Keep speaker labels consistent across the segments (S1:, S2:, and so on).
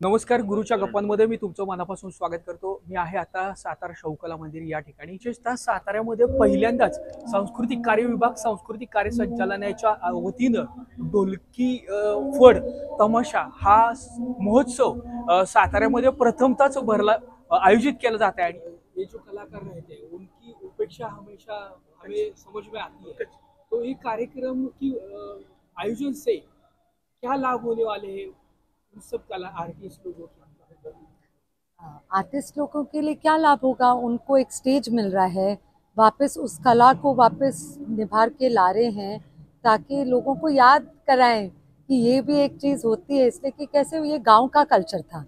S1: नमस्कार. गुरुच्या गप्पांमध्ये मी तुमचं मनापासून स्वागत करतो. मी आहे आता सातारा शाहूकला मंदिर या ठिकाणी. विशेषतः साताऱ्यामध्ये पहिल्यांदाच सांस्कृतिक कार्य विभाग, सांस्कृतिक कार्य संचालनालयाच्या वतीनं ढोलकी फड तमाशा हा महोत्सव साताऱ्यामध्ये प्रथमतःच आयोजित केला जात आहे. आणि ये जो कलाकार रहते हैं उनकी उपेक्षा हमेशा हमें समझ में आती है. तो ये कार्यक्रम की आयोजन से क्या लाभ होने वाले हैं उन सब कला आर्टिस्ट लोगों की?
S2: आर्टिस्ट लोगों के लिए क्या लाभ होगा? उनको एक स्टेज मिल रहा है, वापस उस कला को वापस निभार के ला रहे हैं ताकि लोगों को याद कराएं कि ये भी एक चीज़ होती है। इसलिए कि कैसे ये गांव का कल्चर था,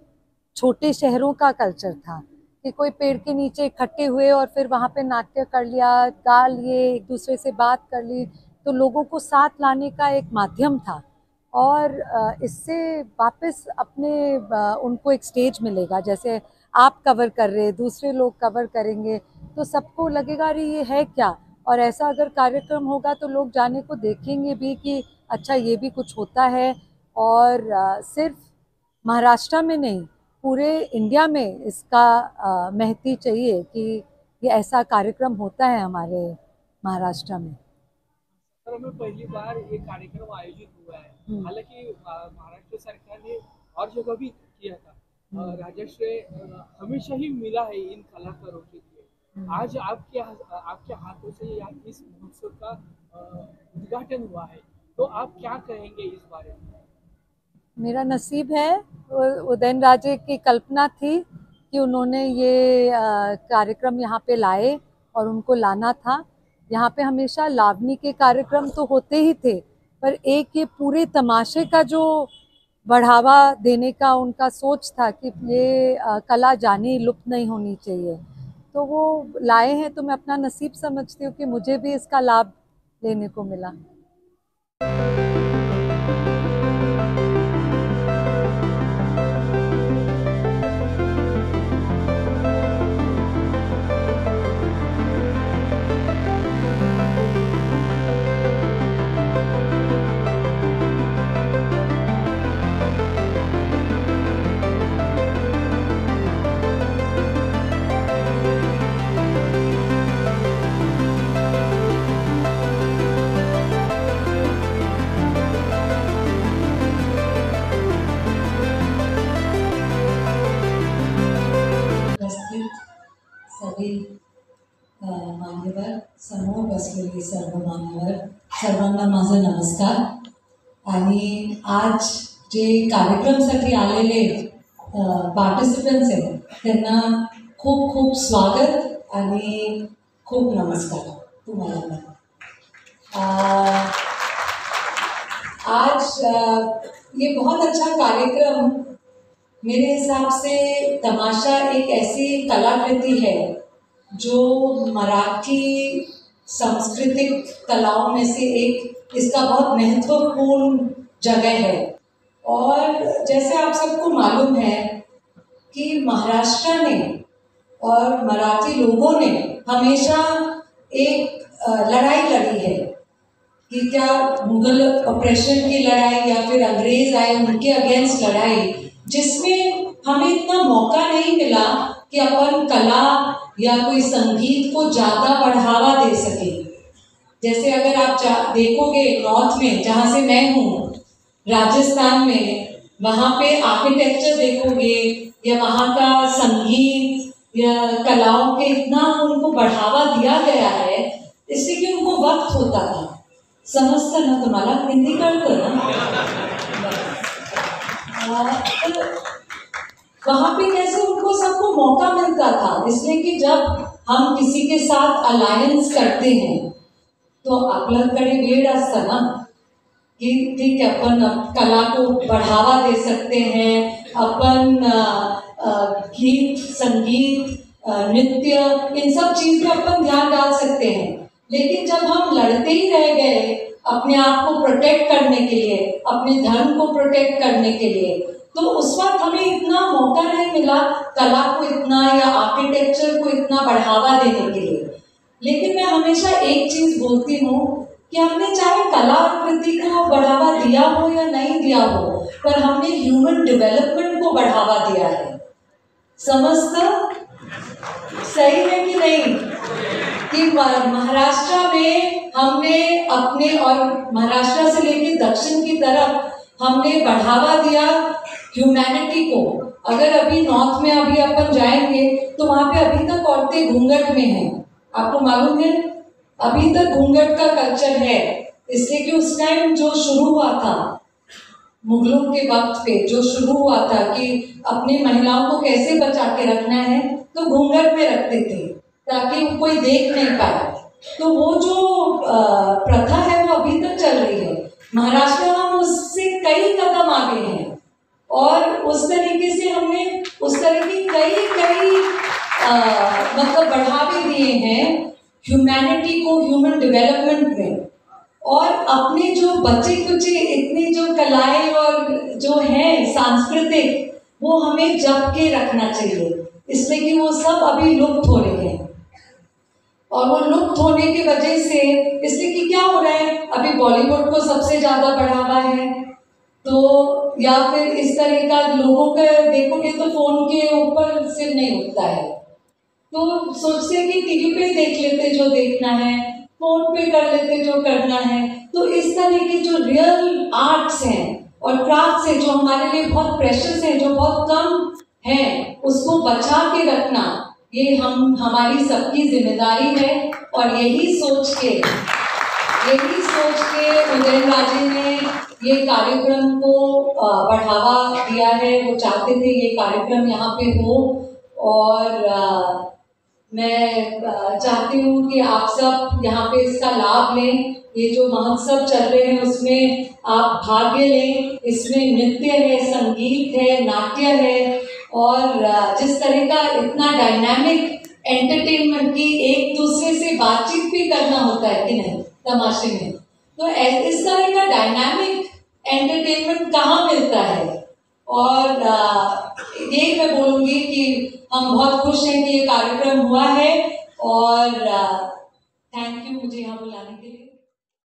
S2: छोटे शहरों का कल्चर था कि कोई पेड़ के नीचे इकट्ठे हुए और फिर वहाँ पे नाट्य कर लिया, गा लिए, एक दूसरे से बात कर ली, तो लोगों को साथ लाने का एक माध्यम था। और इससे वापस अपने उनको एक स्टेज मिलेगा, जैसे आप कवर कर रहे, दूसरे लोग कवर करेंगे, तो सबको लगेगा अरे ये है क्या। और ऐसा अगर कार्यक्रम होगा तो लोग जाने को देखेंगे भी कि अच्छा ये भी कुछ होता है। और सिर्फ महाराष्ट्र में नहीं, पूरे इंडिया में इसका महती चाहिए कि ये ऐसा कार्यक्रम होता है हमारे महाराष्ट्र में।
S1: सर, में पहली बार ये कार्यक्रम आयोजित हुआ है. हालांकि महाराष्ट्र सरकार ने और जगह भी किया था. राजश्री हमेशा ही मिला है इन कलाकारों के लिए. आज आपके हाथों से इस महोत्सव का उद्घाटन हुआ है, तो आप क्या कहेंगे इस बारे में?
S2: मेरा नसीब है, उदयनराजे की कल्पना थी कि उन्होंने ये कार्यक्रम यहाँ पे लाए और उनको लाना था। यहाँ पे हमेशा लावनी के कार्यक्रम तो होते ही थे, पर एक ये पूरे तमाशे का जो बढ़ावा देने का उनका सोच था कि ये कला जानी लुप्त नहीं होनी चाहिए, तो वो लाए हैं। तो मैं अपना नसीब समझती हूँ कि मुझे भी इसका लाभ लेने को मिला।
S3: सभी मान्यवर, समोर बसलेले सर्व मान्यवर, सर्वांना माझा नमस्कार. आणि आज जे कार्यक्रमसाठी आलेले पार्टिसिपंट्स आहेत त्यांना खूप खूप स्वागत आणि खूप नमस्कार तुम्हाला. आज ये बहुत अच्छा कार्यक्रम, मेरे हिसाब से तमाशा एक ऐसी कलाकृति है जो मराठी सांस्कृतिक कलाओं में से एक, इसका बहुत महत्वपूर्ण जगह है. और जैसे आप सबको मालूम है कि महाराष्ट्र ने और मराठी लोगों ने हमेशा एक लड़ाई लड़ी है कि क्या मुगल ऑपरेशन की लड़ाई या फिर अंग्रेज आए उनके अगेंस्ट लड़ाई, जिसमें हमें इतना मौका नहीं मिला कि अपन कला या कोई संगीत को ज़्यादा बढ़ावा दे सके. जैसे अगर आप देखोगे नॉर्थ में, जहाँ से मैं हूँ, राजस्थान में, वहाँ पे आर्किटेक्चर देखोगे या वहाँ का संगीत या कलाओं के इतना उनको बढ़ावा दिया गया है, इसलिए कि उनको वक्त होता था. समजतं ना तुम्हाला? हिंदी कळतं ना? वहाँ पे कैसे उनको सबको मौका मिलता था, इसलिए कि जब हम किसी के साथ अलायंस करते हैं तो आपल्याकडे वेळ असतं ना कि ठीक है अपन कला को बढ़ावा दे सकते हैं, अपन गीत, संगीत, नृत्य, इन सब चीज़ में अपन ध्यान डाल सकते हैं. लेकिन जब हम लड़ते ही रह गए अपने आप को प्रोटेक्ट करने के लिए, अपने धर्म को प्रोटेक्ट करने के लिए, तो उस वक्त हमें इतना मौका नहीं मिला कला को इतना या आर्किटेक्चर को इतना बढ़ावा देने के लिए. लेकिन मैं हमेशा एक चीज़ बोलती हूँ कि हमने चाहे कलाकृति को बढ़ावा दिया हो या नहीं दिया हो, पर हमने ह्यूमन डेवलपमेंट को बढ़ावा दिया है। समझता सही है कि नहीं कि महाराष्ट्र में हमने अपने, और महाराष्ट्र से लेकर दक्षिण की तरफ हमने बढ़ावा दिया ह्यूमैनिटी को। अगर अभी नॉर्थ में अभी अपन जाएंगे तो वहां पे अभी तक औरतें घूंघट में हैं, आपको मालूम है? अभी तक घूंघट का कल्चर है, इसलिए कि उस टाइम जो शुरू हुआ था मुगलों के वक्त पे, जो शुरू हुआ था कि अपनी महिलाओं को कैसे बचा के रखना है, तो घूंघट में रखते थे ताकि कोई देख नहीं पाए। तो वो जो प्रथा है वो अभी तक चल रही है। महाराष्ट्र हम उससे कई कदम आगे हैं और उस तरीके से हमने उस तरह की कई मतलब बढ़ावे दिए हैं ह्यूमैनिटी को, ह्यूमन डेवलपमेंट में। और अपने जो बचे कुचे इतनी जो कलाएं और जो हैं सांस्कृतिक, वो हमें जप के रखना चाहिए, इसलिए कि वो सब अभी लुप्त हो रहे हैं। और वो लुप्त होने की वजह से, इसलिए कि क्या हो रहा है, अभी बॉलीवुड को सबसे ज्यादा बढ़ावा है, तो या फिर इस तरह का लोगों का देखोगे तो फोन के ऊपर सिर नहीं उठता है, तो सोचते कि टीवी पे देख लेते जो देखना है, फोन पे कर लेते जो करना है। तो इस तरह के जो रियल आर्ट्स हैं और क्राफ्ट्स हैं जो हमारे लिए बहुत प्रेशियस हैं, जो बहुत कम हैं, उसको बचा के रखना ये हमारी सबकी जिम्मेदारी है। और यही सोच के उदयन राजे ने ये कार्यक्रम को बढ़ावा दिया है। वो चाहते थे ये कार्यक्रम यहाँ पे हो, और मैं चाहती हूँ कि आप सब यहाँ पे इसका लाभ लें। ये जो महोत्सव चल रहे हैं उसमें आप भाग्य लें। इसमें नृत्य है, संगीत है, नाट्य है, और जिस तरह का इतना डायनामिक एंटरटेनमेंट की एक दूसरे से बातचीत भी करना होता है कि नहीं तमाशे में, तो इस तरह का डायनामिक एंटरटेनमेंट कहाँ मिलता है। और ये मैं बोलूँगी कि हम बहुत खुश हैं कि ये कार्यक्रम हुआ है, और थैंक यू मुझे यहाँ बुलाने के लिए।